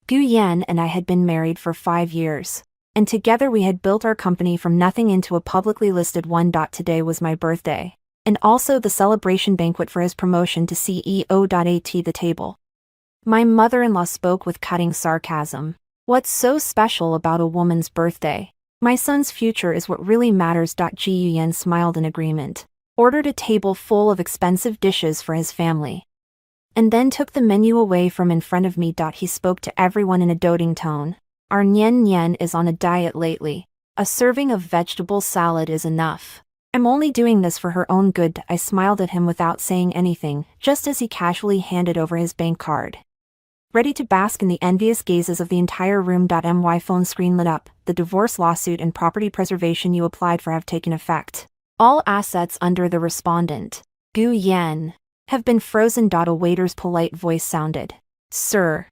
Gu Yan and I had been married for 5 years. And together we had built our company from nothing into a publicly listed one. Today was my birthday. And also the celebration banquet for his promotion to CEO. At the table. My mother-in-law spoke with cutting sarcasm. What's so special about a woman's birthday? My son's future is what really matters. Gu Yan smiled in agreement, ordered a table full of expensive dishes for his family, and then took the menu away from in front of me. He spoke to everyone in a doting tone. Our Nian Nian is on a diet lately. A serving of vegetable salad is enough. I'm only doing this for her own good. I smiled at him without saying anything, just as he casually handed over his bank card. Ready to bask in the envious gazes of the entire room. My phone screen lit up. The divorce lawsuit and property preservation you applied for have taken effect. All assets under the respondent, Gu Yan, have been frozen. A waiter's polite voice sounded. Sir.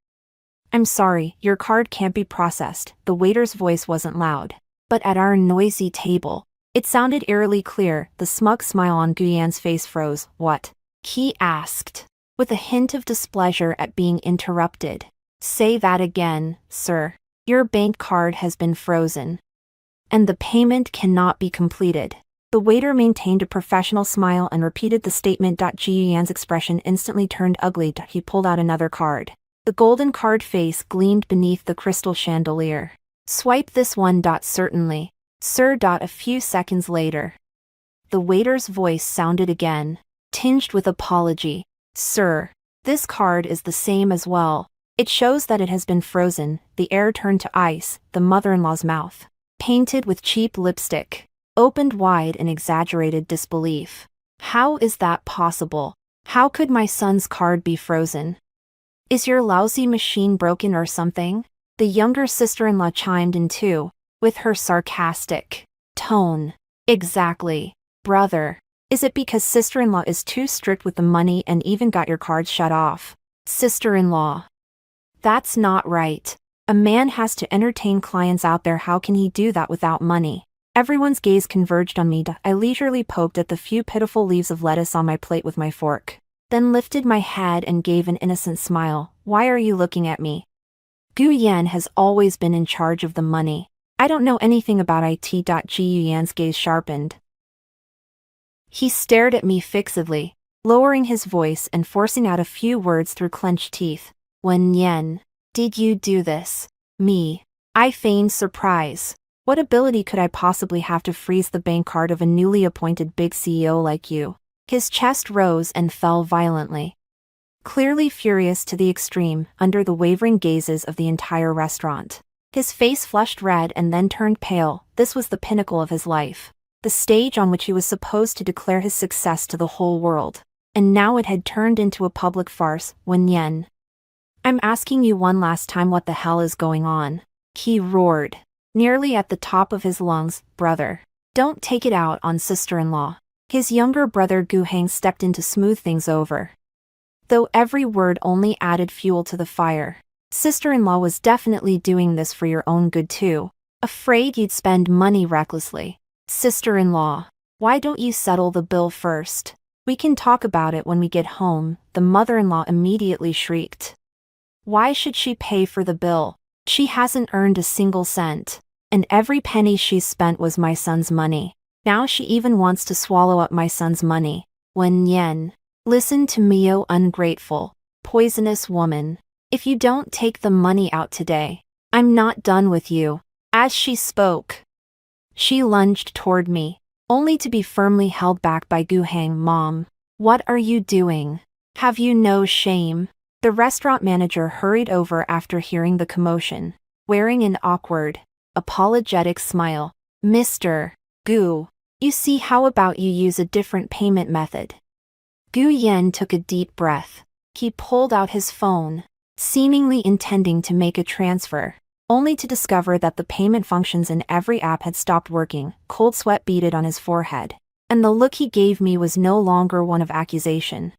I'm sorry, your card can't be processed. The waiter's voice wasn't loud. But at our noisy table, it sounded eerily clear. The smug smile on Gu Yan's face froze. What? He asked, with a hint of displeasure at being interrupted. Say that again, sir. Your bank card has been frozen. And the payment cannot be completed. The waiter maintained a professional smile and repeated the statement. Gu Yan's expression instantly turned ugly. He pulled out another card. The golden card face gleamed beneath the crystal chandelier. Swipe this one. Certainly, sir. A few seconds later, the waiter's voice sounded again, tinged with apology. Sir, this card is the same as well. It shows that it has been frozen. The air turned to ice. The mother-in-law's mouth, painted with cheap lipstick, opened wide in exaggerated disbelief. How is that possible? How could my son's card be frozen? Is your lousy machine broken or something? The younger sister-in-law chimed in too, with her sarcastic tone. Exactly, brother. Is it because sister-in-law is too strict with the money and even got your card shut off? Sister-in-law. That's not right. A man has to entertain clients out there. How can he do that without money? Everyone's gaze converged on me. I leisurely poked at the few pitiful leaves of lettuce on my plate with my fork, then lifted my head and gave an innocent smile. Why are you looking at me? Gu Yan has always been in charge of the money. I don't know anything about it. Gu Yan's gaze sharpened. He stared at me fixedly, lowering his voice and forcing out a few words through clenched teeth. Wen Yan, did you do this? Me. I feigned surprise. What ability could I possibly have to freeze the bank card of a newly appointed big CEO like you? His chest rose and fell violently. Clearly furious to the extreme, under the wavering gazes of the entire restaurant. His face flushed red and then turned pale. This was the pinnacle of his life. The stage on which he was supposed to declare his success to the whole world. And now it had turned into a public farce. Wen Yan, I'm asking you one last time, what the hell is going on? He roared, nearly at the top of his lungs. Brother, don't take it out on sister-in-law. His younger brother Gu Hang stepped in to smooth things over, though every word only added fuel to the fire. Sister-in-law was definitely doing this for your own good too. Afraid you'd spend money recklessly. Sister-in-law, why don't you settle the bill first? We can talk about it when we get home. The mother-in-law immediately shrieked. Why should she pay for the bill? She hasn't earned a single cent. And every penny she's spent was my son's money. Now she even wants to swallow up my son's money. Wen Yan, listen to me, oh ungrateful, poisonous woman. If you don't take the money out today, I'm not done with you. As she spoke, she lunged toward me, only to be firmly held back by Gu Hang. Mom, what are you doing? Have you no shame? The restaurant manager hurried over after hearing the commotion, wearing an awkward, apologetic smile. Mr. Gu, you see, how about you use a different payment method? Gu Yan took a deep breath. He pulled out his phone, seemingly intending to make a transfer, only to discover that the payment functions in every app had stopped working. Cold sweat beaded on his forehead, and the look he gave me was no longer one of accusation,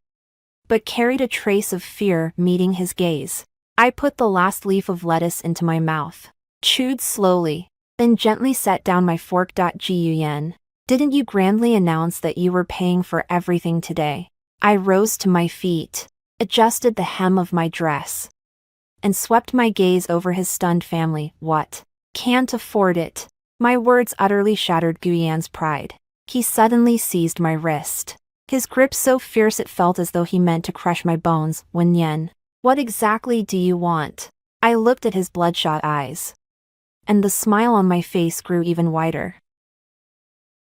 but carried a trace of fear. Meeting his gaze, I put the last leaf of lettuce into my mouth, chewed slowly, then gently set down my fork. Gu Yan, didn't you grandly announce that you were paying for everything today? I rose to my feet, adjusted the hem of my dress, and swept my gaze over his stunned family. What? Can't afford it. My words utterly shattered Guyan's pride. He suddenly seized my wrist. His grip so fierce it felt as though he meant to crush my bones. Wen Yen, what exactly do you want? I looked at his bloodshot eyes. And the smile on my face grew even wider.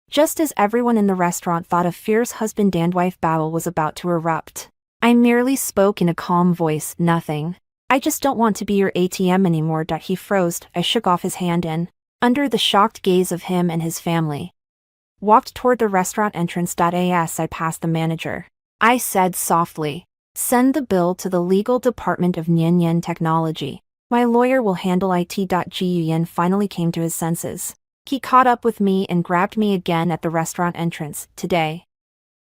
Just as everyone in the restaurant thought a fierce husband and wife battle was about to erupt, I merely spoke in a calm voice. Nothing. I just don't want to be your ATM anymore. He froze. I shook off his hand and, under the shocked gaze of him and his family, walked toward the restaurant entrance. As I passed the manager, I said softly, send the bill to the legal department of Nyan Technology. My lawyer will handle it. Guyan finally came to his senses. He caught up with me and grabbed me again at the restaurant entrance. Today,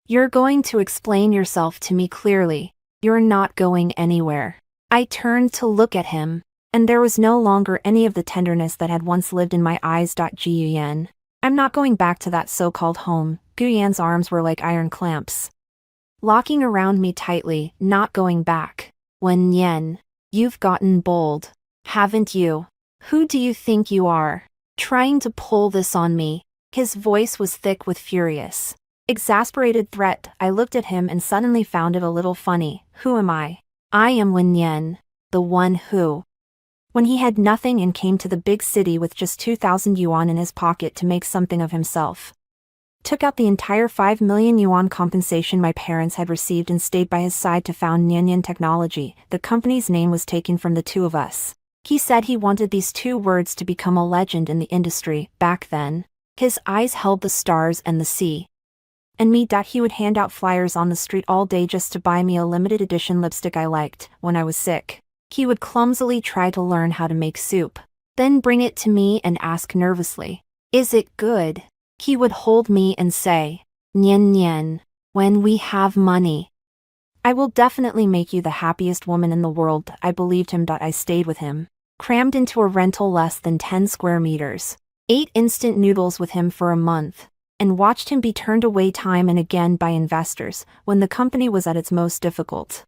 you're going to explain yourself to me clearly. You're not going anywhere. I turned to look at him, and there was no longer any of the tenderness that had once lived in my eyes. Guyan, I'm not going back to that so-called home. Guyan's arms were like iron clamps, locking around me tightly. Not going back. Wen Yen, you've gotten bold, haven't you? Who do you think you are, trying to pull this on me? His voice was thick with furious, exasperated threat. I looked at him and suddenly found it a little funny. Who am I? I am Wen Yen, the one who, when he had nothing and came to the big city with just 2,000 yuan in his pocket to make something of himself, took out the entire 5 million yuan compensation my parents had received and stayed by his side to found Nyan Technology. The company's name was taken from the two of us. He said he wanted these two words to become a legend in the industry. Back then, his eyes held the stars and the sea. And me. He would hand out flyers on the street all day just to buy me a limited edition lipstick I liked. When I was sick, he would clumsily try to learn how to make soup, then bring it to me and ask nervously, is it good? He would hold me and say, Nyan Nyan, when we have money, I will definitely make you the happiest woman in the world. I believed him. I stayed with him, crammed into a rental less than 10 square meters, ate instant noodles with him for a month, and watched him be turned away time and again by investors when the company was at its most difficult.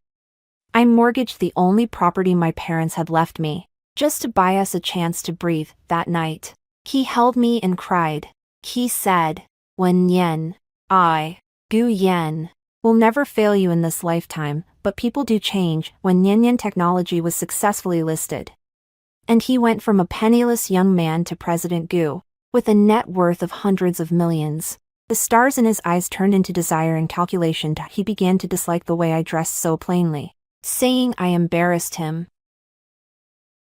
I mortgaged the only property my parents had left me, just to buy us a chance to breathe. That night, he held me and cried. He said, Wen Yen, Guyan, will never fail you in this lifetime, but people do change. When Nyan Technology was successfully listed, and he went from a penniless young man to President Gu, with a net worth of hundreds of millions, the stars in his eyes turned into desire and calculation. He began to dislike the way I dressed so plainly, saying I embarrassed him.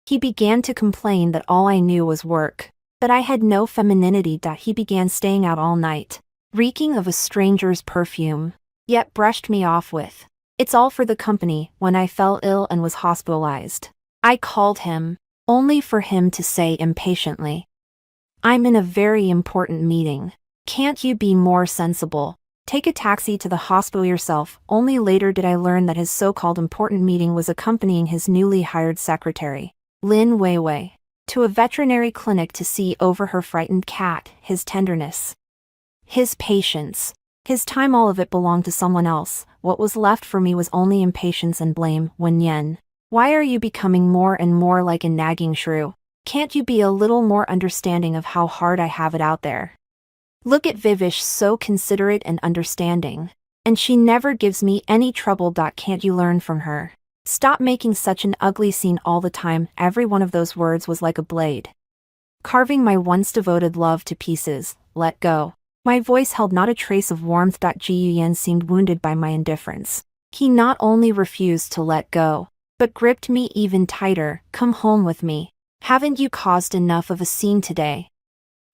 He began to complain that all I knew was work, that I had no femininity. He began staying out all night, reeking of a stranger's perfume, yet brushed me off with, it's all for the company. When I fell ill and was hospitalized, I called him, only for him to say impatiently, I'm in a very important meeting. Can't you be more sensible? Take a taxi to the hospital yourself. Only later did I learn that his so-called important meeting was accompanying his newly hired secretary, Lin Weiwei, to a veterinary clinic to see over her frightened cat. His tenderness, his patience, his time, all of it belonged to someone else. What was left for me was only impatience and blame. Wen Yen, why are you becoming more and more like a nagging shrew? Can't you be a little more understanding of how hard I have it out there? Look at Vivish, so considerate and understanding, and she never gives me any trouble. Can't you learn from her? Stop making such an ugly scene all the time. Every one of those words was like a blade, carving my once devoted love to pieces. Let go. My voice held not a trace of warmth. Guyan seemed wounded by my indifference. He not only refused to let go, but gripped me even tighter. Come home with me. Haven't you caused enough of a scene today?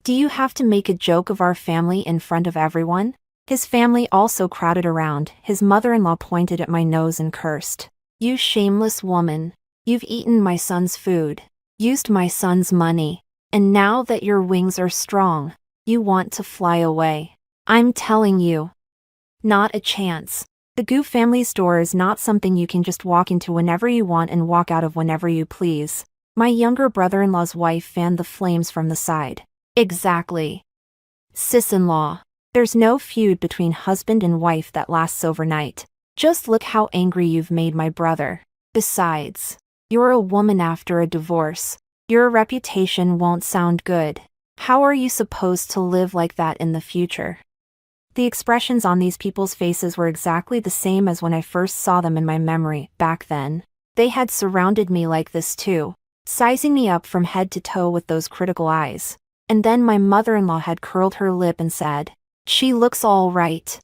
Do you have to make a joke of our family in front of everyone? His family also crowded around. His mother-in-law pointed at my nose and cursed. You shameless woman. You've eaten my son's food, used my son's money, and now that your wings are strong, you want to fly away. I'm telling you, not a chance. The Gu family's door is not something you can just walk into whenever you want and walk out of whenever you please. My younger brother-in-law's wife fanned the flames from the side. Exactly. Sis-in-law. There's no feud between husband and wife that lasts overnight. Just look how angry you've made my brother. Besides, You're a woman after a divorce. Your reputation won't sound good. How are you supposed to live like that in the future? The expressions on these people's faces were exactly the same as when I first saw them in my memory, back then. They had surrounded me like this too, sizing me up from head to toe with those critical eyes. And then my mother-in-law had curled her lip and said, "She looks all right,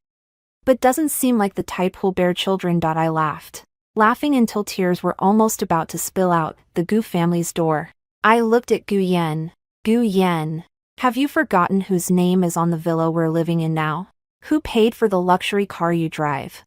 but doesn't seem like the type who'll bear children." I laughed, laughing until tears were almost about to spill out the Gu family's door. I looked at Gu Yen. Gu Yen, have you forgotten whose name is on the villa we're living in now? Who paid for the luxury car you drive?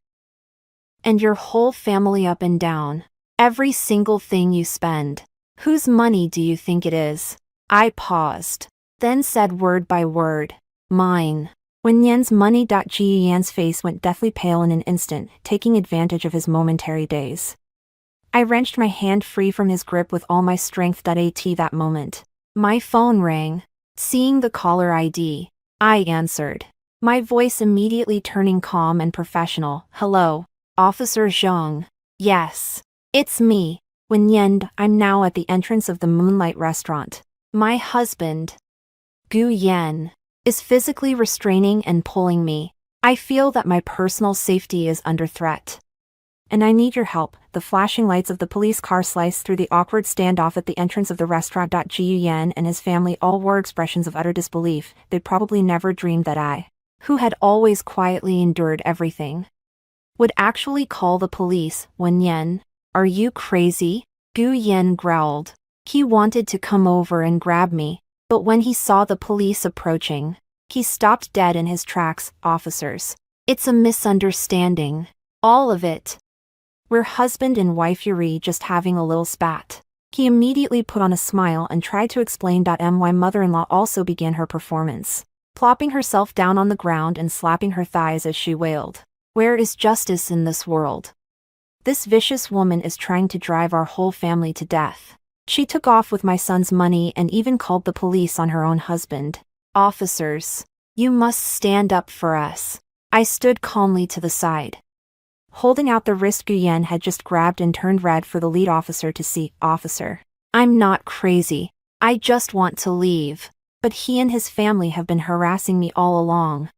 And your whole family up and down. Every single thing you spend. Whose money do you think it is? I paused, then said word by word, "Mine." When Yen's money. Ji Yan's face went deathly pale in an instant, taking advantage of his momentary daze. I wrenched my hand free from his grip with all my strength. At that moment, my phone rang. Seeing the caller ID, I answered, my voice immediately turning calm and professional. "Hello, Officer Zhang." "Yes, it's me, Wen. I'm now at the entrance of the Moonlight Restaurant. My husband, Gu Yan, is physically restraining and pulling me. I feel that my personal safety is under threat, and I need your help." The flashing lights of the police car sliced through the awkward standoff at the entrance of the restaurant. Ji Yan and his family all wore expressions of utter disbelief. They'd probably never dreamed that I, who had always quietly endured everything, would actually call the police. "Wen Yan, are you crazy?" Gu Yan growled. He wanted to come over and grab me, but when he saw the police approaching, he stopped dead in his tracks. "Officers, it's a misunderstanding. All of it. We're husband and wife. Yuri just having a little spat." He immediately put on a smile and tried to explain. My mother-in-law also began her performance, plopping herself down on the ground and slapping her thighs as she wailed, "Where is justice in this world? This vicious woman is trying to drive our whole family to death. She took off with my son's money and even called the police on her own husband. Officers, you must stand up for us." I stood calmly to the side, holding out the wrist Gu Yan had just grabbed, and turned red for the lead officer to see. "Officer, I'm not crazy. I just want to leave. But he and his family have been harassing me all along.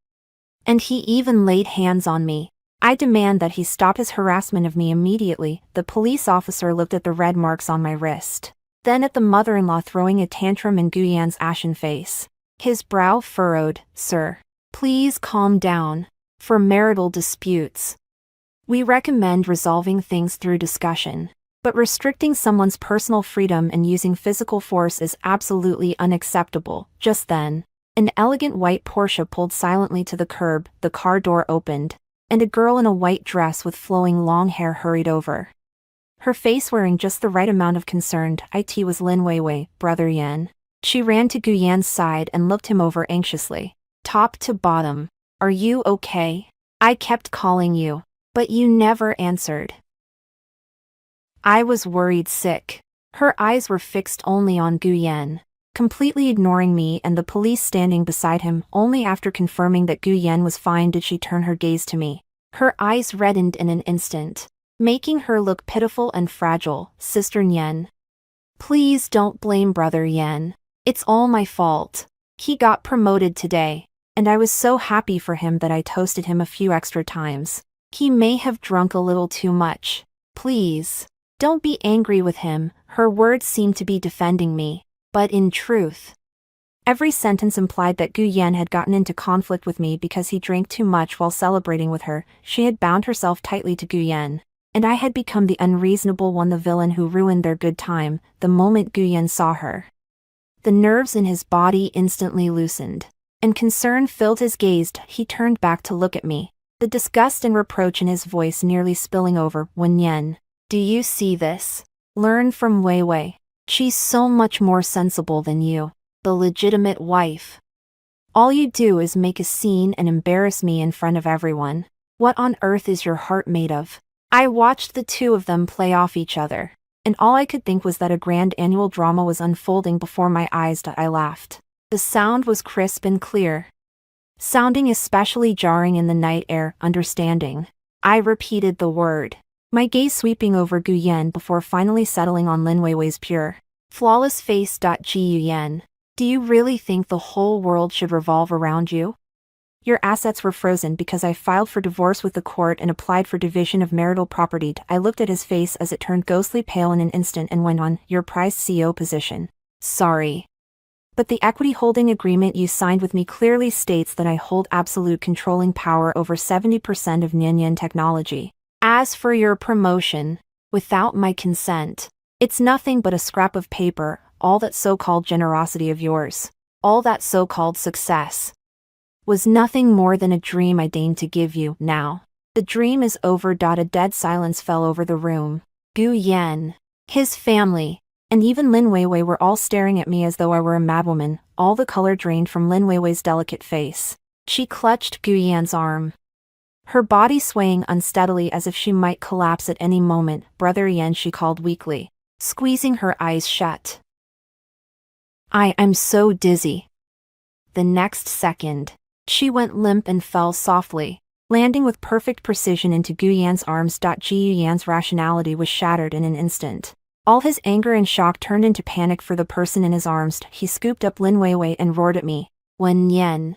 And he even laid hands on me. I demand that he stop his harassment of me immediately." The police officer looked at the red marks on my wrist, then at the mother-in-law throwing a tantrum in Gu Yan's ashen face. His brow furrowed. "Sir, please calm down. For marital disputes, we recommend resolving things through discussion. But restricting someone's personal freedom and using physical force is absolutely unacceptable." Just then, an elegant white Porsche pulled silently to the curb, the car door opened, and a girl in a white dress with flowing long hair hurried over, her face wearing just the right amount of concern. It was Lin Weiwei, Brother Yan. She ran to Gu Yan's side and looked him over anxiously. "Top to bottom, are you okay? I kept calling you, but you never answered." I was worried sick. Her eyes were fixed only on Gu Yan, completely ignoring me and the police standing beside him. Only after confirming that Gu Yan was fine did she turn her gaze to me. Her eyes reddened in an instant, making her look pitiful and fragile. "Sister Yan, please don't blame Brother Yan. It's all my fault. He got promoted today, and I was so happy for him that I toasted him a few extra times. He may have drunk a little too much. Please, don't be angry with him." Her words seemed to be defending me, but in truth, every sentence implied that Gu Yan had gotten into conflict with me because he drank too much while celebrating with her. She had bound herself tightly to Gu Yan, and I had become the unreasonable one, the villain who ruined their good time. The moment Gu Yan saw her, the nerves in his body instantly loosened, and concern filled his gaze. He turned back to look at me, the disgust and reproach in his voice nearly spilling over. "Wen Yan, do you see this? Learn from Weiwei. She's so much more sensible than you, the legitimate wife. All you do is make a scene and embarrass me in front of everyone. What on earth is your heart made of?" I watched the two of them play off each other, and all I could think was that a grand annual drama was unfolding before my eyes. I laughed. The sound was crisp and clear, sounding especially jarring in the night air. "Understanding." I repeated the word. my gaze sweeping over Gu Yan before finally settling on Lin Weiwei's pure, flawless face. Gu Yan, do you really think the whole world should revolve around you? Your assets were frozen because I filed for divorce with the court and applied for division of marital property. I looked at his face as it turned ghostly pale in an instant and went on, your prized CEO position. Sorry. But the equity holding agreement you signed with me clearly states that I hold absolute controlling power over 70% of Nyanyan technology. As for your promotion, without my consent, it's nothing but a scrap of paper, all that so-called generosity of yours, all that so-called success, was nothing more than a dream I deigned to give you. Now, the dream is over. A dead silence fell over the room. Gu Yan, his family, and even Lin Weiwei were all staring at me as though I were a madwoman. All the color drained from Lin Weiwei's delicate face. She clutched Gu Yan's arm, her body swaying unsteadily as if she might collapse at any moment. Brother Yan, she called weakly, squeezing her eyes shut. I'm so dizzy. The next second, she went limp and fell softly, landing with perfect precision into Gu Yan's arms. Gu Yan's rationality was shattered in an instant. All his anger and shock turned into panic for the person in his arms. He scooped up Lin Weiwei and roared at me, Wen Yan,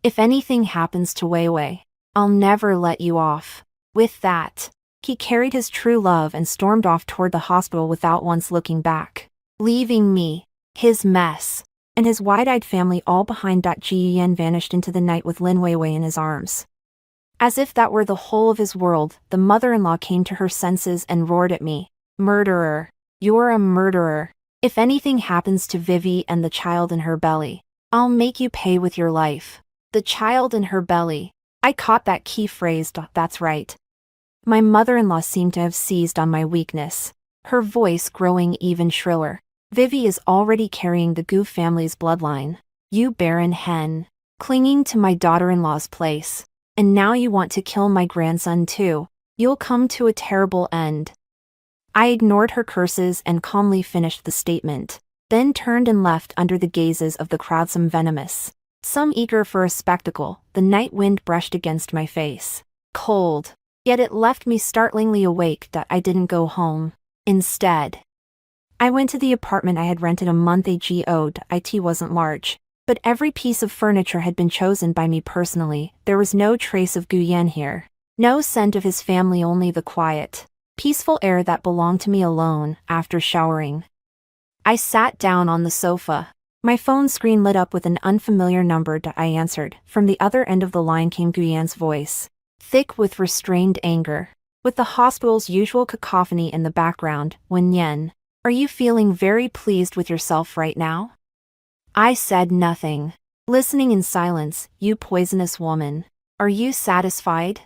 if anything happens to Weiwei, I'll never let you off. With that, he carried his true love and stormed off toward the hospital without once looking back, leaving me, his mess, and his wide-eyed family all behind. Gu Yan vanished into the night with Lin Weiwei in his arms. As if that were the whole of his world, the mother-in-law came to her senses and roared at me, murderer, you're a murderer. If anything happens to Vivi and the child in her belly, I'll make you pay with your life. The child in her belly. I caught that key phrase. That's right. My mother-in-law seemed to have seized on my weakness, her voice growing even shriller. Vivi is already carrying the Gu family's bloodline. You barren hen, clinging to my daughter-in-law's place. And now you want to kill my grandson too. You'll come to a terrible end. I ignored her curses and calmly finished the statement, then turned and left under the gazes of the crowd, some venomous, some eager for a spectacle. The night wind brushed against my face, cold, yet it left me startlingly awake. I didn't go home. Instead, I went to the apartment I had rented a month ago. It wasn't large, but every piece of furniture had been chosen by me personally. There was no trace of Gu Yan here, no scent of his family, only the quiet, peaceful air that belonged to me alone. After showering, I sat down on the sofa. My phone screen lit up with an unfamiliar number. I answered. From the other end of the line came Gu Yan's voice, thick with restrained anger, with the hospital's usual cacophony in the background. Wen Yan, are you feeling very pleased with yourself right now? I said nothing, listening in silence. You poisonous woman, are you satisfied?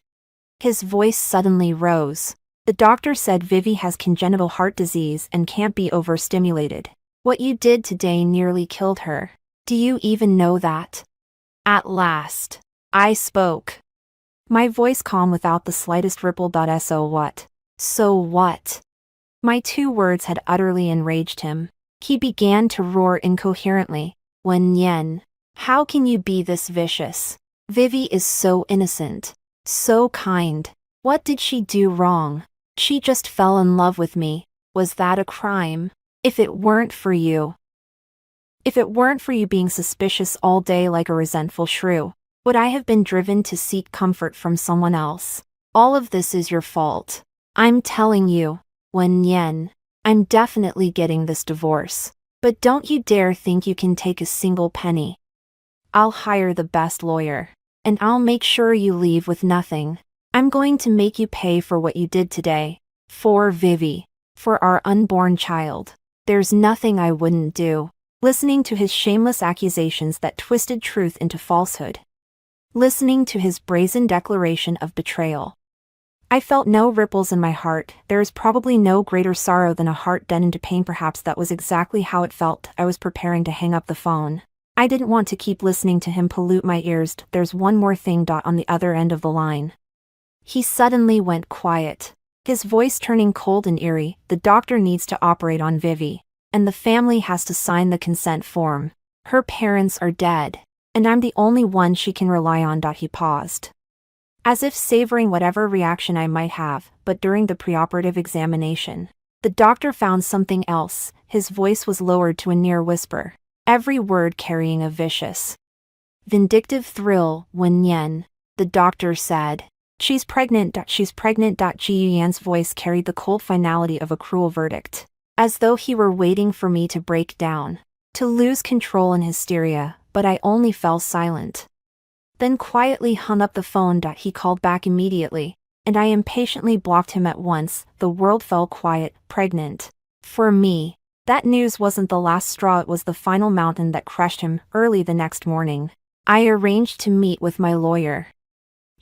His voice suddenly rose. The doctor said Vivi has congenital heart disease and can't be overstimulated. What you did today nearly killed her. Do you even know that? At last, I spoke, my voice calm without the slightest ripple. So what? So what? My two words had utterly enraged him. He began to roar incoherently. Wen Yan, how can you be this vicious? Vivi is so innocent, so kind. What did she do wrong? She just fell in love with me. Was that a crime? If it weren't for you being suspicious all day like a resentful shrew, would I have been driven to seek comfort from someone else? All of this is your fault. I'm telling you, Wen Yan, I'm definitely getting this divorce. But don't you dare think you can take a single penny. I'll hire the best lawyer, and I'll make sure you leave with nothing. I'm going to make you pay for what you did today. For Vivi. For our unborn child. There's nothing I wouldn't do. Listening to his shameless accusations that twisted truth into falsehood. Listening to his brazen declaration of betrayal. I felt no ripples in my heart. There is probably no greater sorrow than a heart deadened to pain. Perhaps that was exactly how it felt. I was preparing to hang up the phone. I didn't want to keep listening to him pollute my ears. There's one more thing. On the other end of the line. He suddenly went quiet, his voice turning cold and eerie. The doctor needs to operate on Vivi, and the family has to sign the consent form. Her parents are dead, and I'm the only one she can rely on. He paused. as if savoring whatever reaction I might have, but during the preoperative examination, the doctor found something else. His voice was lowered to a near whisper, every word carrying a vicious, vindictive thrill. Wen Yan, the doctor said. She's pregnant. She's pregnant. Ji Yan's voice carried the cold finality of a cruel verdict, as though he were waiting for me to break down, to lose control in hysteria, but I only fell silent. Then quietly hung up the phone. He called back immediately, and I impatiently blocked him at once. The world fell quiet. Pregnant. For me, that news wasn't the last straw, it was the final mountain that crushed him. Early the next morning, I arranged to meet with my lawyer,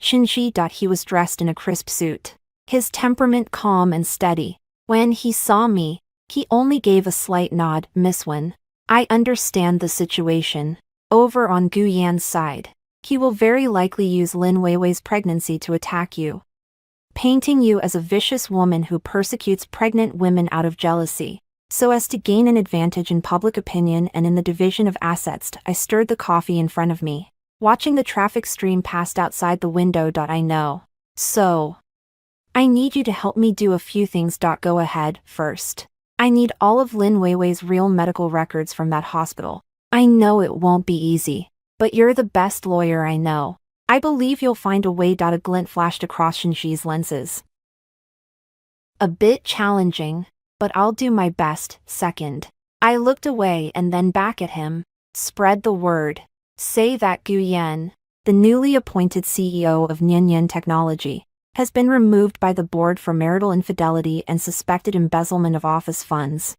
Shinji. He was dressed in a crisp suit, his temperament calm and steady. When he saw me, he only gave a slight nod. Miss Wen, I understand the situation. Over on Gu Yan's side, he will very likely use Lin Weiwei's pregnancy to attack you, painting you as a vicious woman who persecutes pregnant women out of jealousy, so as to gain an advantage in public opinion and in the division of assets. I stirred the coffee in front of me, watching the traffic stream past outside the window. I know. So, I need you to help me do a few things. Go ahead. First, I need all of Lin Weiwei's real medical records from that hospital. I know it won't be easy, but you're the best lawyer I know. I believe you'll find a way. A glint flashed across Shinji's lenses. A bit challenging, but I'll do my best. Second, I looked away and then back at him. Spread the word. Say that Gu Yan, the newly appointed CEO of Nianyan Technology, has been removed by the board for marital infidelity and suspected embezzlement of office funds,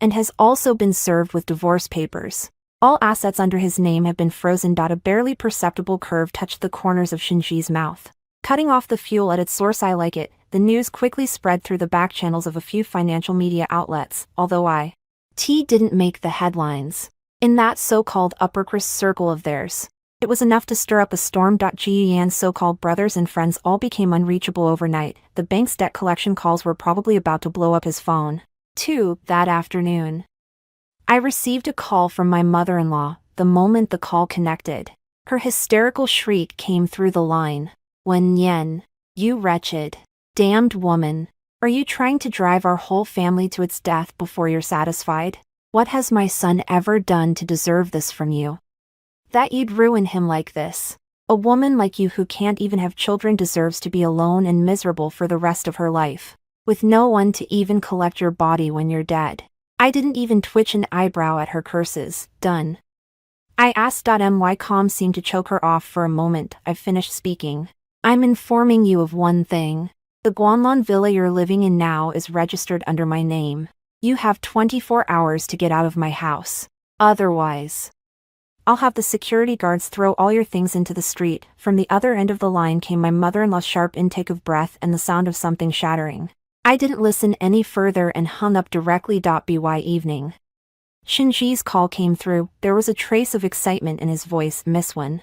and has also been served with divorce papers. All assets under his name have been frozen. A barely perceptible curve touched the corners of Shinji's mouth, cutting off the fuel at its source. I like it. The news quickly spread through the back channels of a few financial media outlets, although it didn't make the headlines. In that so-called upper-crust circle of theirs, it was enough to stir up a storm. Ji Yan's so-called brothers and friends all became unreachable overnight. The bank's debt collection calls were probably about to blow up his phone, too. That afternoon, I received a call from my mother-in-law. The moment the call connected, her hysterical shriek came through the line. Wen Yan, you wretched, damned woman, are you trying to drive our whole family to its death before you're satisfied? What has my son ever done to deserve this from you, that you'd ruin him like this? A woman like you who can't even have children deserves to be alone and miserable for the rest of her life, with no one to even collect your body when you're dead. I didn't even twitch an eyebrow at her curses. Done. I asked. My calm seemed to choke her off for a moment. I finished speaking. I'm informing you of one thing. The Guanlon villa you're living in now is registered under my name. You have 24 hours to get out of my house. Otherwise, I'll have the security guards throw all your things into the street. From the other end of the line came my mother-in-law's sharp intake of breath and the sound of something shattering. I didn't listen any further and hung up directly. By evening, Shinji's call came through. There was a trace of excitement in his voice. Miss Wen,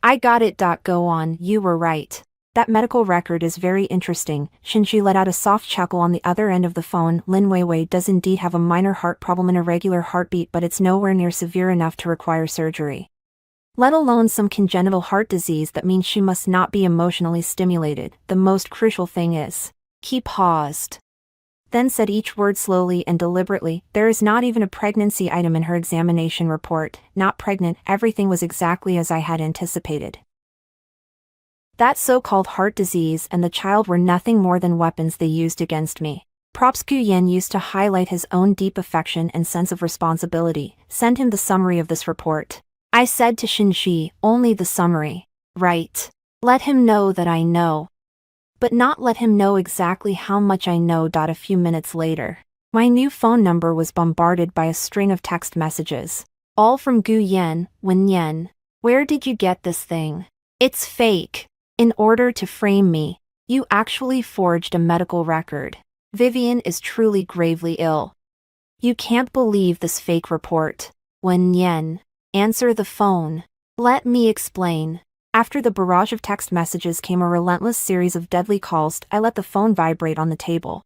I got it. Go on. You were right. That medical record is very interesting. Shinji let out a soft chuckle on the other end of the phone. Lin Weiwei does indeed have a minor heart problem, an irregular heartbeat, but it's nowhere near severe enough to require surgery, let alone some congenital heart disease that means she must not be emotionally stimulated. The most crucial thing is, he paused, then said each word slowly and deliberately, there is not even a pregnancy item in her examination report. Not pregnant. Everything was exactly as I had anticipated. That so-called heart disease and the child were nothing more than weapons they used against me. Props. Gu Yan used to highlight his own deep affection and sense of responsibility. Send him the summary of this report. I said to Shinji, only the summary. Right. Let him know that I know, but not let him know exactly how much I know. A few minutes later, my new phone number was bombarded by a string of text messages, all from Gu Yan. Wen Yan, where did you get this thing? It's fake. In order to frame me, you actually forged a medical record. Vivian is truly gravely ill. You can't believe this fake report. Wen Yan, answer the phone. Let me explain. After the barrage of text messages came a relentless series of deadly calls. I let the phone vibrate on the table,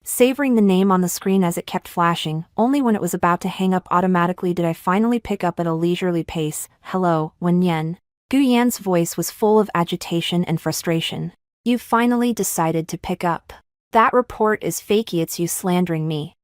savoring the name on the screen as it kept flashing. Only when it was about to hang up automatically did I finally pick up at a leisurely pace. Hello, Wen Yan. Gu Yan's voice was full of agitation and frustration. You finally decided to pick up. That report is fakey, it's you slandering me.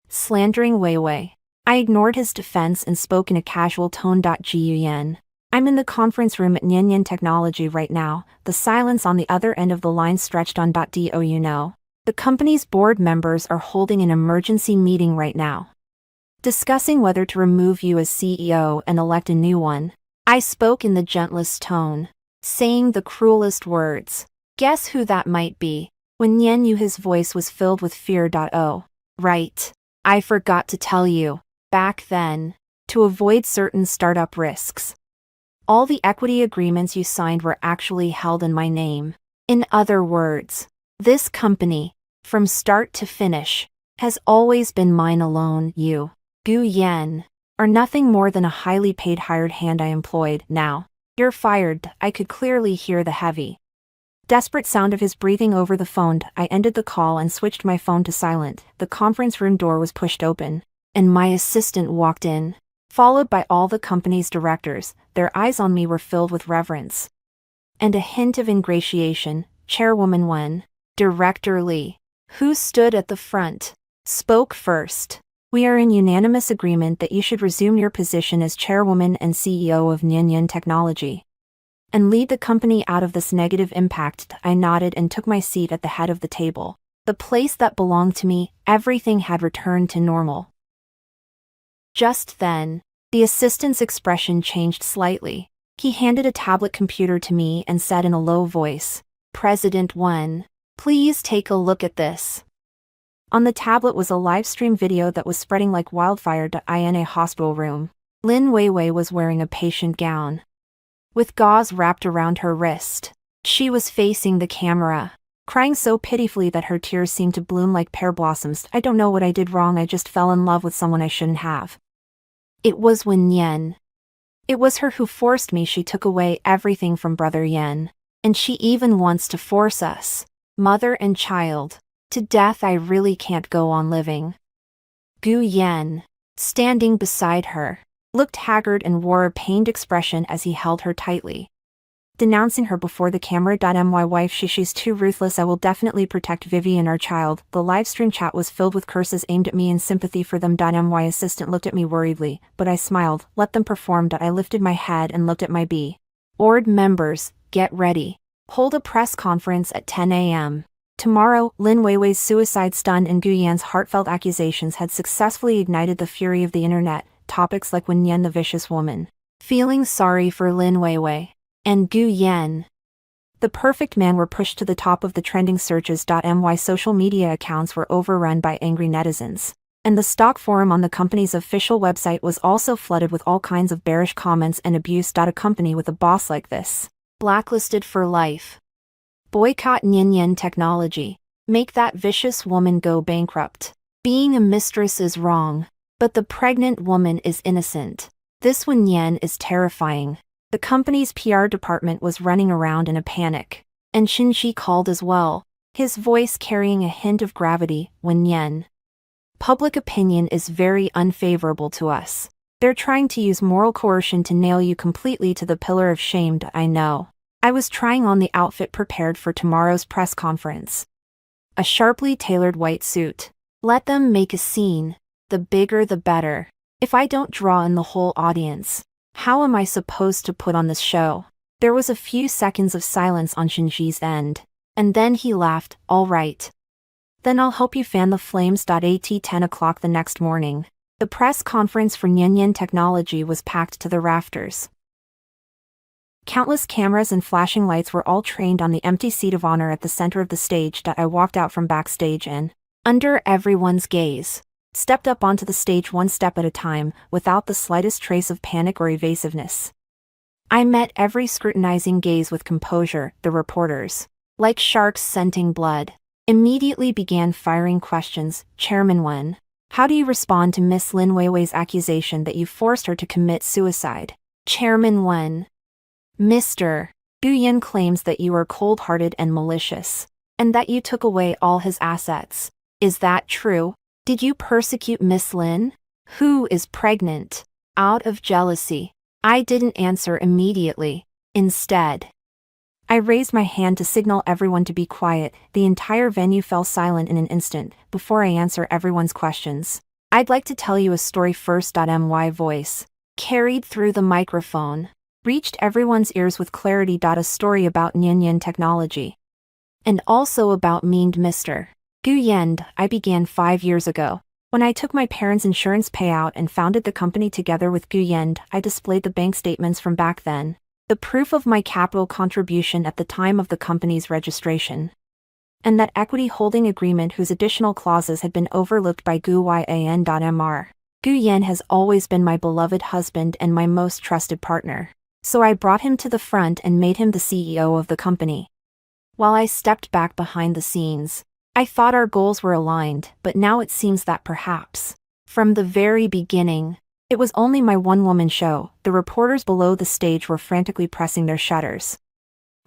Slandering Wei Wei. I ignored his defense and spoke in a casual tone. Gu Yan. I'm in the conference room at Nianyan Technology right now. The silence on the other end of the line stretched on. Do you know? The company's board members are holding an emergency meeting right now, discussing whether to remove you as CEO and elect a new one. I spoke in the gentlest tone, saying the cruelest words. Guess who that might be? When Nian knew his voice was filled with fear. Oh, right. I forgot to tell you. Back then, to avoid certain startup risks, all the equity agreements you signed were actually held in my name. In other words, this company, from start to finish, has always been mine alone. You, Gu Yan, are nothing more than a highly paid hired hand I employed. Now, you're fired. I could clearly hear the heavy, desperate sound of his breathing over the phone. I ended the call and switched my phone to silent. The conference room door was pushed open, and my assistant walked in, followed by all the company's directors. Their eyes on me were filled with reverence and a hint of ingratiation. Chairwoman Wen, Director Li, who stood at the front, spoke first. We are in unanimous agreement that you should resume your position as chairwoman and CEO of Nianyan Technology and lead the company out of this negative impact. I nodded and took my seat at the head of the table. The place that belonged to me. Everything had returned to normal. Just then, the assistant's expression changed slightly. He handed a tablet computer to me and said in a low voice, President Wen, please take a look at this. On the tablet was a live stream video that was spreading like wildfire. In a hospital room, Lin Weiwei was wearing a patient gown with gauze wrapped around her wrist. She was facing the camera, crying so pitifully that her tears seemed to bloom like pear blossoms. I don't know what I did wrong. I just fell in love with someone I shouldn't have. It was Wen Yan. It was her who forced me. She took away everything from Brother Yan, and she even wants to force us, mother and child, to death. I really can't go on living. Gu Yan, standing beside her, looked haggard and wore a pained expression as he held her tightly, denouncing her before the camera. My wife, she's too ruthless. I will definitely protect Vivi and our child. The livestream chat was filled with curses aimed at me in sympathy for them. My assistant looked at me worriedly, but I smiled. Let them perform. I lifted my head and looked at my board members. Get ready. Hold a press conference at 10 a.m. tomorrow. Lin Weiwei's suicide stunt and Gu Yan's heartfelt accusations had successfully ignited the fury of the internet. Topics like Wen Yan the vicious woman, feeling sorry for Lin Weiwei, and Gu Yan, the perfect man were pushed to the top of the trending searches. My social media accounts were overrun by angry netizens, and the stock forum on the company's official website was also flooded with all kinds of bearish comments and abuse. A company with a boss like this, blacklisted for life. Boycott Nianyan Technology. Make that vicious woman go bankrupt. Being a mistress is wrong, but the pregnant woman is innocent. This Wen Yan is terrifying. The company's PR department was running around in a panic, and Shinji called as well, his voice carrying a hint of gravity. Wen Yan, public opinion is very unfavorable to us. They're trying to use moral coercion to nail you completely to the pillar of shame. I know. I was trying on the outfit prepared for tomorrow's press conference. A sharply tailored white suit. Let them make a scene. The bigger the better. If I don't draw in the whole audience, how am I supposed to put on this show? There was a few seconds of silence on Shinji's end, and then he laughed. All right. Then I'll help you fan the flames. At 10 o'clock the next morning, the press conference for Nianyan Technology was packed to the rafters. Countless cameras and flashing lights were all trained on the empty seat of honor at the center of the stage. I walked out from backstage and, under everyone's gaze, stepped up onto the stage one step at a time, without the slightest trace of panic or evasiveness. I met every scrutinizing gaze with composure. The reporters, like sharks scenting blood, immediately began firing questions. Chairman Wen, how do you respond to Miss Lin Weiwei's accusation that you forced her to commit suicide? Chairman Wen, Mr. Gu Yan claims that you are cold-hearted and malicious, and that you took away all his assets. Is that true? Did you persecute Miss Lin, who is pregnant, out of jealousy? I didn't answer immediately. Instead, I raised my hand to signal everyone to be quiet. The entire venue fell silent in an instant. Before I answer everyone's questions, I'd like to tell you a story first. My voice, carried through the microphone, reached everyone's ears with clarity. A story about Nyan technology. And also about mean Mr. Guyen. I began 5 years ago. When I took my parents' insurance payout and founded the company together with Guyen, I displayed the bank statements from back then, the proof of my capital contribution at the time of the company's registration, and that equity holding agreement whose additional clauses had been overlooked by Guyan. Guyen has always been my beloved husband and my most trusted partner, so I brought him to the front and made him the CEO of the company. While I stepped back behind the scenes, I thought our goals were aligned, but now it seems that perhaps, from the very beginning, it was only my one-woman show. The reporters below the stage were frantically pressing their shutters.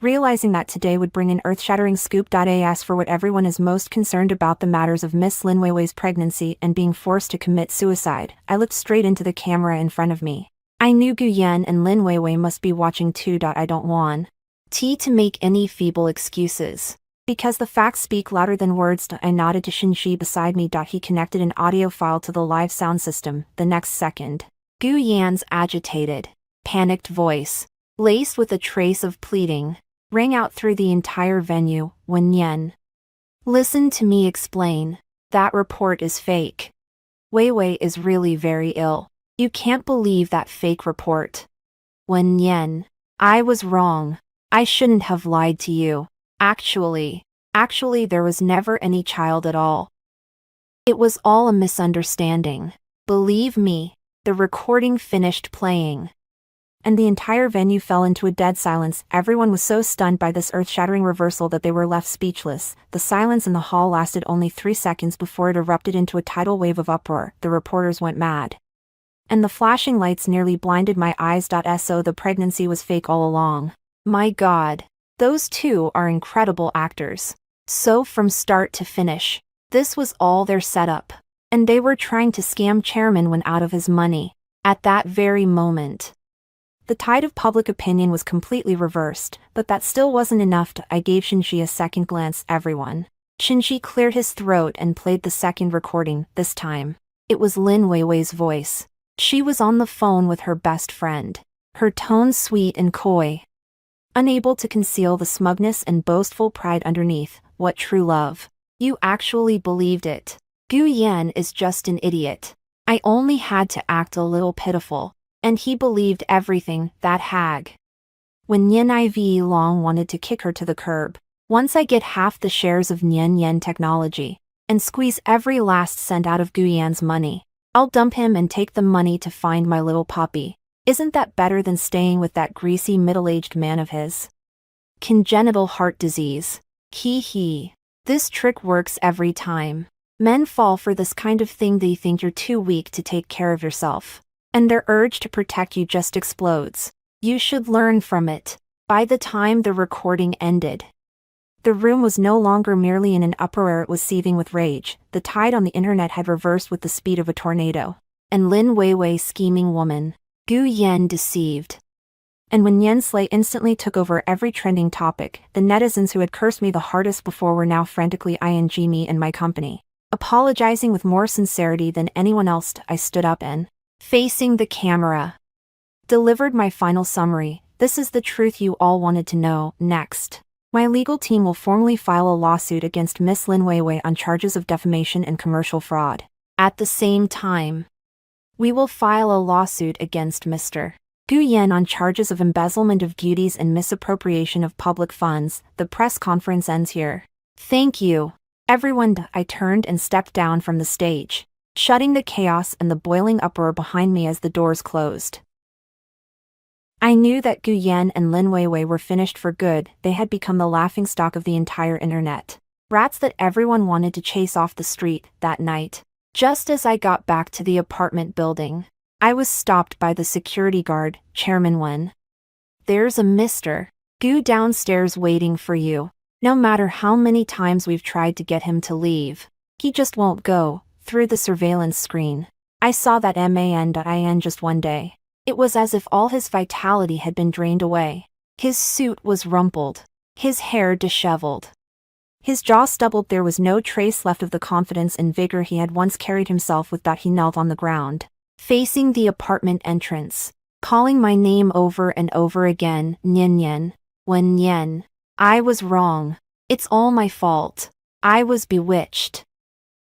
Realizing that today would bring an earth-shattering scoop. As for what everyone is most concerned about, the matters of Miss Lin Weiwei's pregnancy and being forced to commit suicide, I looked straight into the camera in front of me. I knew Guyen and Lin Weiwei must be watching too. I don't want to make any feeble excuses, because the facts speak louder than words. I nodded to Shinji beside me. He connected an audio file to the live sound system. The next second, Guyan's agitated, panicked voice, laced with a trace of pleading, rang out through the entire venue. When Nyan, listen to me explain. That report is fake. Weiwei is really very ill. You can't believe that fake report. When Nyan, I was wrong. I shouldn't have lied to you. Actually, there was never any child at all. It was all a misunderstanding. Believe me. The recording finished playing, and the entire venue fell into a dead silence. Everyone was so stunned by this earth-shattering reversal that they were left speechless. The silence in the hall lasted only 3 seconds before it erupted into a tidal wave of uproar. The reporters went mad, and the flashing lights nearly blinded my eyes. So the pregnancy was fake all along. My God, those two are incredible actors. So from start to finish, this was all their setup, and they were trying to scam Chairman Wen out of his money. At that very moment, the tide of public opinion was completely reversed, but that still wasn't enough. I gave Shinji a second glance. Everyone. Shinji cleared his throat and played the second recording. This time, it was Lin Weiwei's voice. She was on the phone with her best friend, her tone sweet and coy, unable to conceal the smugness and boastful pride underneath. What true love. You actually believed it. Guyen is just an idiot. I only had to act a little pitiful, and he believed everything, that hag. When Nyan IV Long wanted to kick her to the curb. Once I get half the shares of Nyan technology, and squeeze every last cent out of Guyan's money, I'll dump him and take the money to find my little puppy. Isn't that better than staying with that greasy middle-aged man of his? Congenital heart disease. Hee. This trick works every time. Men fall for this kind of thing. They think you're too weak to take care of yourself, and their urge to protect you just explodes. You should learn from it. By the time the recording ended, the room was no longer merely in an uproar, it was seething with rage. The tide on the internet had reversed with the speed of a tornado. And Lin Weiwei, scheming woman. Guyen deceived. And when Nyan Slay instantly took over every trending topic, the netizens who had cursed me the hardest before were now frantically ing me and my company. Apologizing with more sincerity than anyone else, I stood up and, facing the camera, delivered my final summary. This is the truth you all wanted to know. Next, my legal team will formally file a lawsuit against Miss Lin Weiwei on charges of defamation and commercial fraud. At the same time, we will file a lawsuit against Mr. Guyen on charges of embezzlement of duties and misappropriation of public funds. The press conference ends here. Thank you, everyone. I turned and stepped down from the stage, shutting the chaos and the boiling uproar behind me as the doors closed. I knew that Guyen and Lin Weiwei were finished for good. They had become the laughingstock of the entire internet. Rats that everyone wanted to chase off the street. That night, just as I got back to the apartment building, I was stopped by the security guard. Chairman Wen, there's a Mr. Gu downstairs waiting for you. No matter how many times we've tried to get him to leave, he just won't go. Through the surveillance screen, I saw that man just one day. It was as if all his vitality had been drained away. His suit was rumpled. His hair disheveled. His jaw stubbled. There was no trace left of the confidence and vigor he had once carried himself with. He knelt on the ground, facing the apartment entrance, calling my name over and over again, Nyen Nyen. When Nyen. I was wrong. It's all my fault. I was bewitched.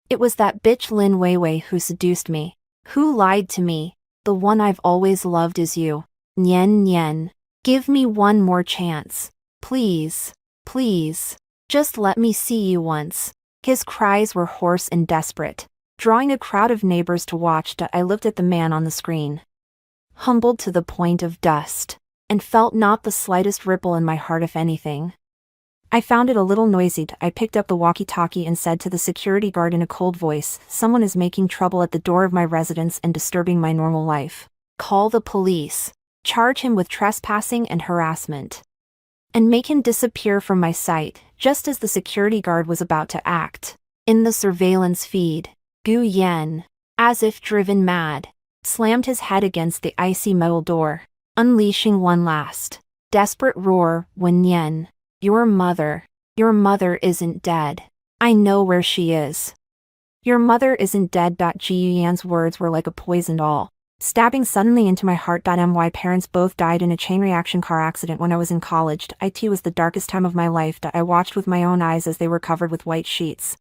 It was that bitch Lin Weiwei who seduced me, who lied to me. The one I've always loved is you. Nyen Nyen. Give me one more chance. Please. Please. Just let me see you once. His cries were hoarse and desperate, drawing a crowd of neighbors to watch. I looked at the man on the screen, humbled to the point of dust, and felt not the slightest ripple in my heart. If anything, I found it a little noisy. I picked up the walkie-talkie and said to the security guard in a cold voice, "Someone is making trouble at the door of my residence and disturbing my normal life. Call the police. Charge him with trespassing and harassment, and make him disappear from my sight." Just as the security guard was about to act, in the surveillance feed, Gu Yan, as if driven mad, slammed his head against the icy metal door, unleashing one last, desperate roar. "When Yan, your mother isn't dead. I know where she is. Your mother isn't dead." Gu Yan's words were like a poisoned awl, stabbing suddenly into my heart. My parents both died in a chain reaction car accident when I was in college. It was the darkest time of my life. I watched with my own eyes as they were covered with white sheets,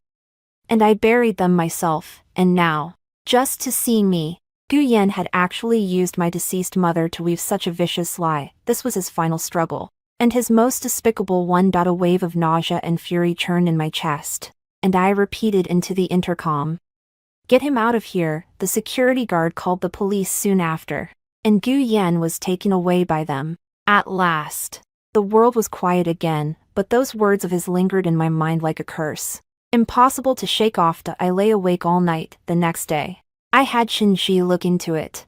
and I buried them myself. And now, just to see me, Gu Yan had actually used my deceased mother to weave such a vicious lie. This was his final struggle, and his most despicable one. A wave of nausea and fury churned in my chest, and I repeated into the intercom, "Get him out of here." The security guard called the police soon after, and Gu Yan was taken away by them. At last, the world was quiet again, but those words of his lingered in my mind like a curse, impossible to shake off. I lay awake all night. The next day, I had Shinji look into it.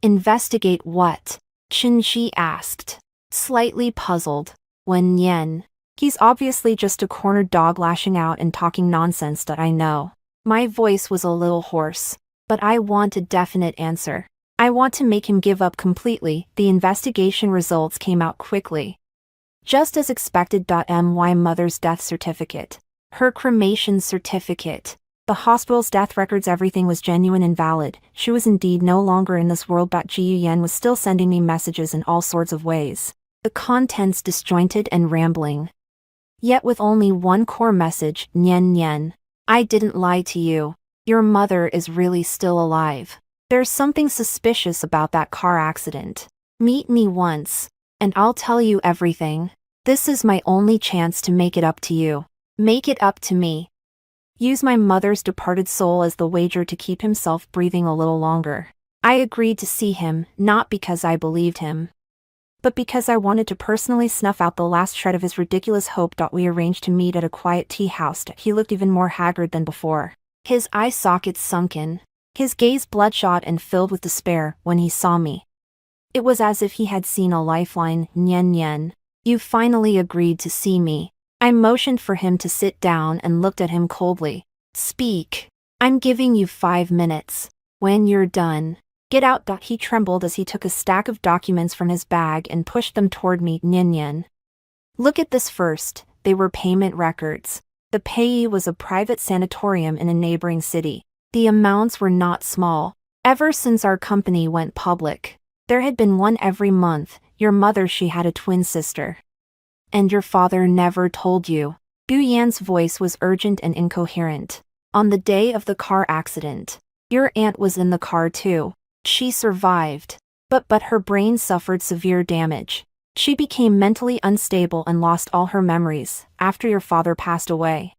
"Investigate what?" Shinji asked, slightly puzzled. "When Yan. He's obviously just a cornered dog lashing out and talking nonsense." I know. My voice was a little hoarse, but I want a definite answer. I want to make him give up completely. The investigation results came out quickly, just as expected. My mother's death certificate, her cremation certificate, the hospital's death records, everything was genuine and valid. She was indeed no longer in this world. Gu Yan was still sending me messages in all sorts of ways, the contents disjointed and rambling, yet with only one core message: Nyen Nyen. I didn't lie to you. Your mother is really still alive. There's something suspicious about that car accident. Meet me once, and I'll tell you everything. This is my only chance to make it up to you. Make it up to me. Use my mother's departed soul as the wager to keep himself breathing a little longer." I agreed to see him, not because I believed him, but because I wanted to personally snuff out the last shred of his ridiculous hope. We arranged to meet at a quiet tea house. He looked even more haggard than before, his eye sockets sunken, his gaze bloodshot and filled with despair. When he saw me, it was as if he had seen a lifeline. "Nyen Nyen, you finally agreed to see me." I motioned for him to sit down and looked at him coldly. "Speak. I'm giving you 5 minutes. When you're done, get out." He trembled as he took a stack of documents from his bag and pushed them toward me. "Nyen Nyen, look at this first." They were payment records. The payee was a private sanatorium in a neighboring city. The amounts were not small. Ever since our company went public, there had been one every month. Your mother, she had a twin sister. And your father never told you. Gu Yan's voice was urgent and incoherent. On the day of the car accident, your aunt was in the car too. She survived, but her brain suffered severe damage. She became mentally unstable and lost all her memories after your father passed away.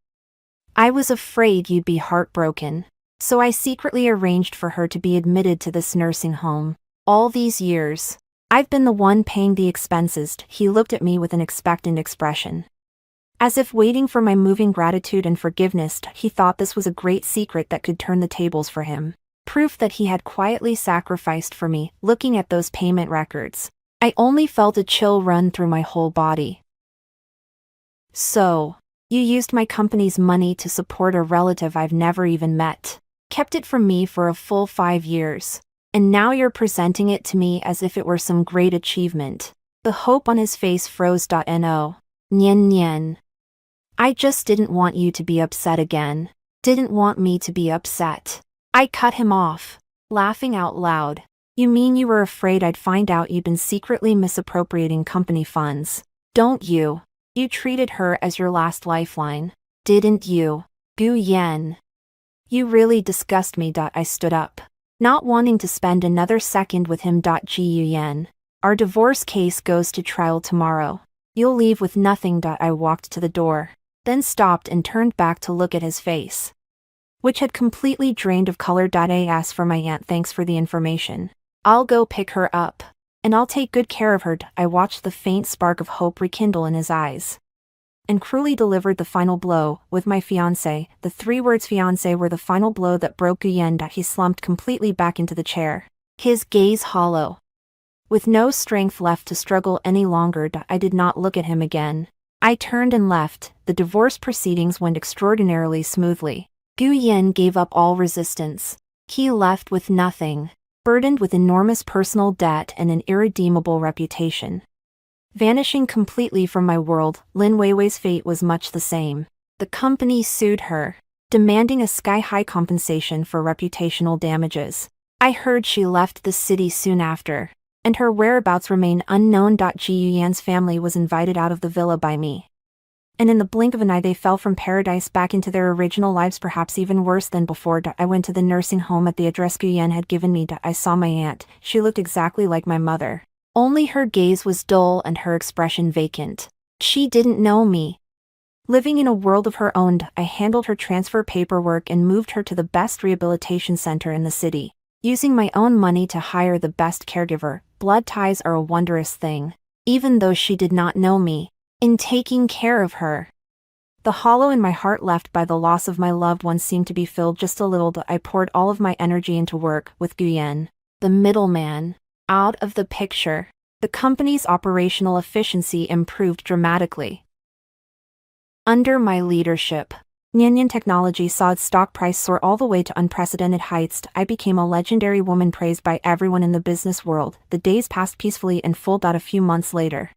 I was afraid you'd be heartbroken, so I secretly arranged for her to be admitted to this nursing home. All these years, I've been the one paying the expenses." He looked at me with an expectant expression, as if waiting for my moving gratitude and forgiveness. He thought this was a great secret that could turn the tables for him. Proof that he had quietly sacrificed for me. Looking at those payment records, I only felt a chill run through my whole body. "So, you used my company's money to support a relative I've never even met, kept it from me for a full 5 years. And now you're presenting it to me as if it were some great achievement." The hope on his face froze. No. Nyen nyen. I just didn't want you to be upset again. Didn't want me to be upset. I cut him off, laughing out loud. You mean you were afraid I'd find out you'd been secretly misappropriating company funds? Don't you? You treated her as your last lifeline, didn't you? Gu Yen. You really disgust me. I stood up, not wanting to spend another second with him. Gu Yen. Our divorce case goes to trial tomorrow. You'll leave with nothing. I walked to the door, then stopped and turned back to look at his face, which had completely drained of color. I asked for my aunt. Thanks for the information. I'll go pick her up, and I'll take good care of her. I watched the faint spark of hope rekindle in his eyes, and cruelly delivered the final blow with my fiancé. The 3 words fiancé were the final blow that broke Gu Yen. He slumped completely back into the chair, his gaze hollow, with no strength left to struggle any longer. I did not look at him again. I turned and left. The divorce proceedings went extraordinarily smoothly. Gu Yen gave up all resistance. He left with nothing, burdened with enormous personal debt and an irredeemable reputation. Vanishing completely from my world. Lin Weiwei's fate was much the same. The company sued her, demanding a sky-high compensation for reputational damages. I heard she left the city soon after, and her whereabouts remain unknown. Ji Yuyan's family was invited out of the villa by me, and in the blink of an eye they fell from paradise back into their original lives, perhaps even worse than before. I went to the nursing home at the address Gu Yen had given me. I saw my aunt. She looked exactly like my mother, only her gaze was dull and her expression vacant. She didn't know me. Living in a world of her own, I handled her transfer paperwork and moved her to the best rehabilitation center in the city, using my own money to hire the best caregiver. Blood ties are a wondrous thing, even though she did not know me. In taking care of her, the hollow in my heart left by the loss of my loved one seemed to be filled just a little. I poured all of my energy into work, with Gu Yen, the middleman, out of the picture. The company's operational efficiency improved dramatically under my leadership. Nyan Technology saw its stock price soar all the way to unprecedented heights. I became a legendary woman praised by everyone in the business world. The days passed peacefully and full. A few months later,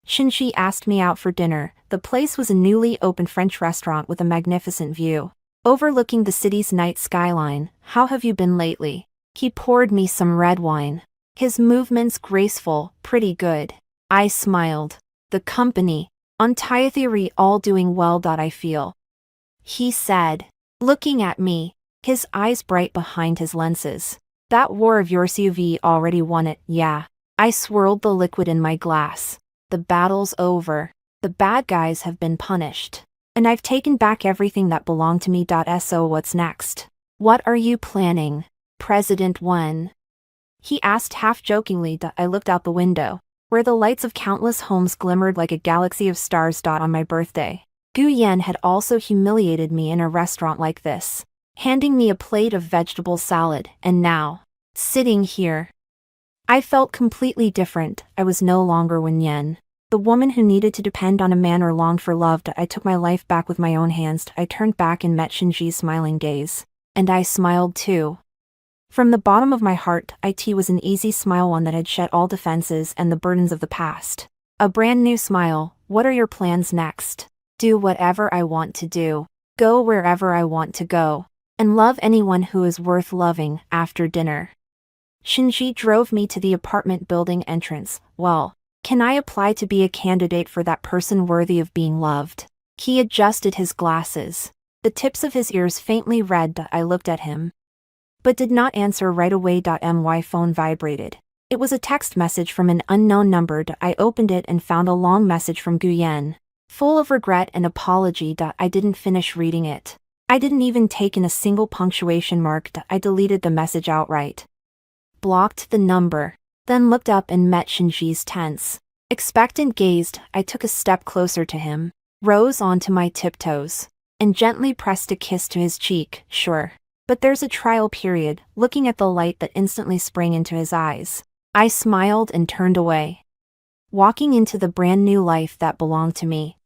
Shinji asked me out for dinner. The place was a newly opened French restaurant with a magnificent view, overlooking the city's night skyline. How have you been lately? He poured me some red wine, his movements graceful. Pretty good. I smiled. The company, on theory, all doing well. I feel, he said, looking at me, his eyes bright behind his lenses. That war of yours, you've already won it. Yeah. I swirled the liquid in my glass. The battle's over. The bad guys have been punished, and I've taken back everything that belonged to me. So what's next? What are you planning, President Wen? He asked half-jokingly. I looked out the window, where the lights of countless homes glimmered like a galaxy of stars. On my birthday, Gu Yen had also humiliated me in a restaurant like this, handing me a plate of vegetable salad, and now, sitting here, I felt completely different. I was no longer Wen Yen, the woman who needed to depend on a man or longed for love. I took my life back with my own hands. I turned back and met Shinji's smiling gaze, and I smiled too. From the bottom of my heart, it was an easy smile, one that had shed all defenses and the burdens of the past. A brand new smile. What are your plans next? Do whatever I want to do, go wherever I want to go, and love anyone who is worth loving. After dinner, Shinji drove me to the apartment building entrance. Well, can I apply to be a candidate for that person worthy of being loved? He adjusted his glasses, the tips of his ears faintly red. I looked at him, but did not answer right away. My phone vibrated. It was a text message from an unknown number. I opened it and found a long message from Gu Yen, full of regret and apology. I didn't finish reading it. I didn't even take in a single punctuation mark. I deleted the message outright, blocked the number, then looked up and met Shinji's tense, expectant gaze. I took a step closer to him, rose onto my tiptoes, and gently pressed a kiss to his cheek. Sure, but there's a trial period. Looking at the light that instantly sprang into his eyes, I smiled and turned away, walking into the brand new life that belonged to me.